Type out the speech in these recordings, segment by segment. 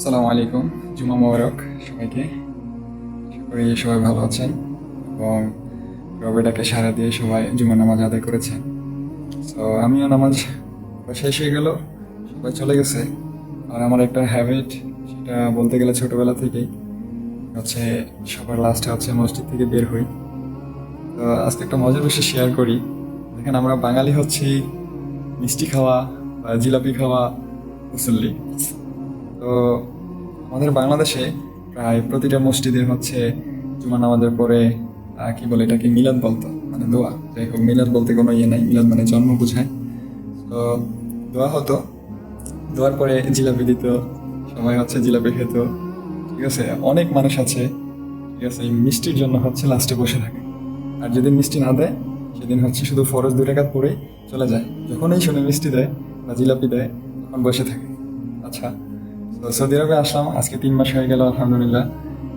আসসালামু আলাইকুম। জুমা মোবারক সবাইকে। আশা করি সবাই ভালো আছেন এবং রবিটাকে সারা দিয়ে সবাই জুমা নামাজ আদায় করেছেন। তো আমিও নামাজ শেষ হয়ে গেল, সবাই চলে গেছে। আর আমার একটা হ্যাবিট, সেটা বলতে গেলে ছোটবেলা থেকেই হচ্ছে সবার লাস্টে হচ্ছে মসজিদ থেকে বের হই। তো আজকে একটা মজার বিষয় শেয়ার করি। দেখেন, আমরা বাঙালি হচ্ছি মিষ্টি খাওয়া বা জিলাপি খাওয়া মুসল্লি। তো আমাদের বাংলাদেশে প্রায় প্রতিটা মসজিদে হচ্ছে জুমা নামাজের পরে কি বলে এটাকে মিলাদ বলতো, মানে দোয়া। যাই হোক, মিলাদ বলতে কোনো ইয়ে নাই, মিলাদ মানে জন্ম বোঝায়। তো দোয়া হতো, দোয়ার পরে জিলাপি দিত, সবাই হচ্ছে জিলাপি খেত। ঠিক আছে, অনেক মানুষ আছে, ঠিক আছে, এই মিষ্টির জন্য হচ্ছে লাস্টে বসে থাকে। আর যদি মিষ্টি না দেয় সেদিন হচ্ছে শুধু ফরজ 2 রাকাত পড়ে চলে যায়। যখনই শুনে মিষ্টি দেয় বা জিলাপি দেয় তখন বসে থাকে। আচ্ছা, তো সৌদি আরবে আসলাম আজকে 3 মাস হয়ে গেল, আলহামদুলিল্লাহ।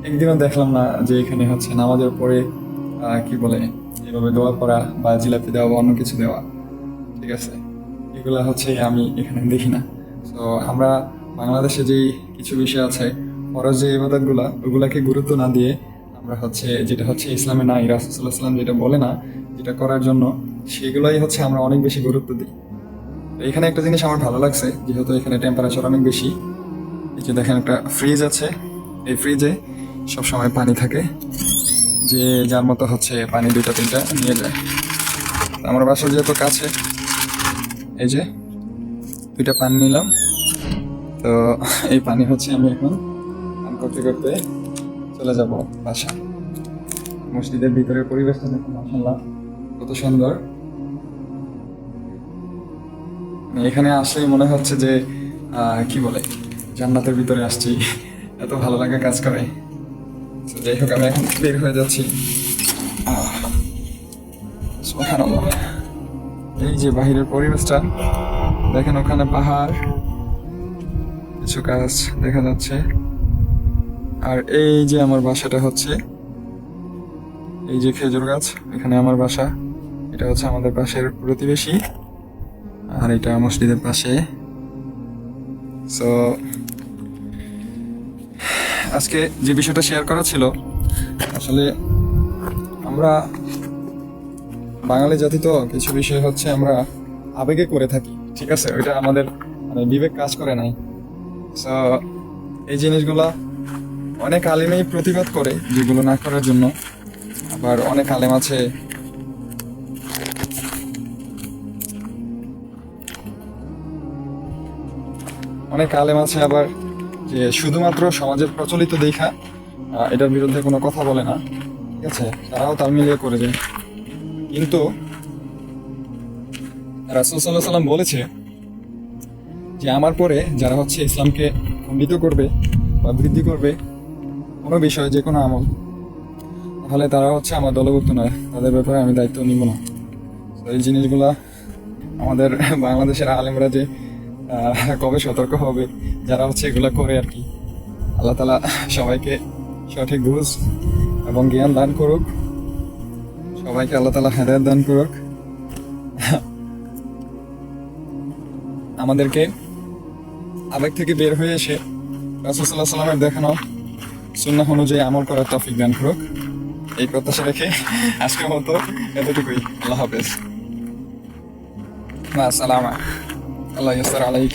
একদিনও দেখলাম না যে এখানে হচ্ছে নামাজের পরে কি বলে এভাবে দোয়া পড়া বা জিলাপি দেওয়া বা অন্য কিছু দেওয়া। ঠিক আছে, এগুলা হচ্ছে আমি এখানে দেখি না। তো আমরা বাংলাদেশে যেই কিছু বিষয় আছে, ফরজ যে ইবাদতগুলা, ওগুলাকে গুরুত্ব না দিয়ে আমরা হচ্ছে যেটা হচ্ছে ইসলামে নাই, রাসূলুল্লাহ সাল্লাল্লাহু আলাইহি ওয়াসাল্লাম যেটা বলে না, যেটা করার জন্য, সেগুলাই হচ্ছে আমরা অনেক বেশি গুরুত্ব দিই। তো এখানে একটা জিনিস আমার ভালো লাগছে, যেহেতু এখানে টেম্পারেচার অনেক বেশি। এই যে দেখেন, একটা ফ্রিজ আছে, এই ফ্রিজে সবসময় পানি থাকে, যে যার মতো হচ্ছে পানি 2টা 3টা নিয়ে যায়। আমার বাসা যেহেতু কাছে, এই যে 2টা পানি নিলাম। তো এই পানি হচ্ছে আমি এখন পান করতে করতে চলে যাব বাসা। মসজিদের ভিতরের পরিবেশটা দেখুন, মাশাআল্লাহ কত সুন্দর। মানে এখানে আসলেই মনে হচ্ছে যে কি বলে জান্নাতের ভিতরে আসছি, এত ভালো লাগা কাজ করে। তো যাই হোক, আমি এখন বের হয়ে যাচ্ছি। সুবহানাল্লাহ, এই যে বাহিরের পরিবেশটা দেখেন, ওখানে পাহাড়, কিছু গাছ দেখা যাচ্ছে। আর এই যে আমার বাসাটা হচ্ছে, এই যে খেজুর গাছ, এখানে আমার বাসা। এটা হচ্ছে আমাদের পাশের প্রতিবেশী, আর এটা মসজিদের পাশে। সো আজকে যে বিষয়টা শেয়ার করা ছিল, আসলে আমরা বাঙালি জাতি তো কিছু বিষয় হচ্ছে আমরা আবেগে করে থাকি। ঠিক আছে, ওইটা আমাদের মানে বিবেক কাজ করে নাই। সো এই জিনিসগুলা অনেক আলেমেই প্রতিবাদ করে যেগুলো না করার জন্য। আবার অনেক আলেম আছে আবার যে শুধুমাত্র সমাজের প্রচলিত দেখা এটার বিরুদ্ধে কোনো কথা বলে না। ঠিক আছে, তারাও তাল মিলিয়ে করে যায়। কিন্তু রাসূল সাল্লাল্লাহু আলাইহি ওয়াসাল্লাম বলেছে যে আমার পরে যারা হচ্ছে ইসলামকে খণ্ডিত করবে বা বৃদ্ধি করবে কোনো বিষয়, যে কোনো আমল, তাহলে তারা হচ্ছে আমার দলভুক্ত নয়, তাদের ব্যাপারে আমি দায়িত্ব নিব না। তো এই জিনিসগুলা আমাদের বাংলাদেশের আলেমরা যে কবে সতর্ক হবে যারা হচ্ছে এগুলা করে আর কি। আল্লাহ তাআলা সবাইকে সঠিক বুঝ এবং জ্ঞান দান করুক, সবাইকে আল্লাহ তাআলা হেদায়েত দান করুক। আমাদেরকে আবেগ থেকে বের হয়ে এসে রাসূল সাল্লাল্লাহু আলাইহি ওয়াসাল্লামের দেখানো সুন্নাহ অনুযায়ী আমল করার তৌফিক দান করুক, এই প্রত্যাশা রেখে আজকের মতো এতটুকুই। আল্লাহ হাফেজ, মা আসসালামা, আল্লাহ ইয়াসসার আলাইক।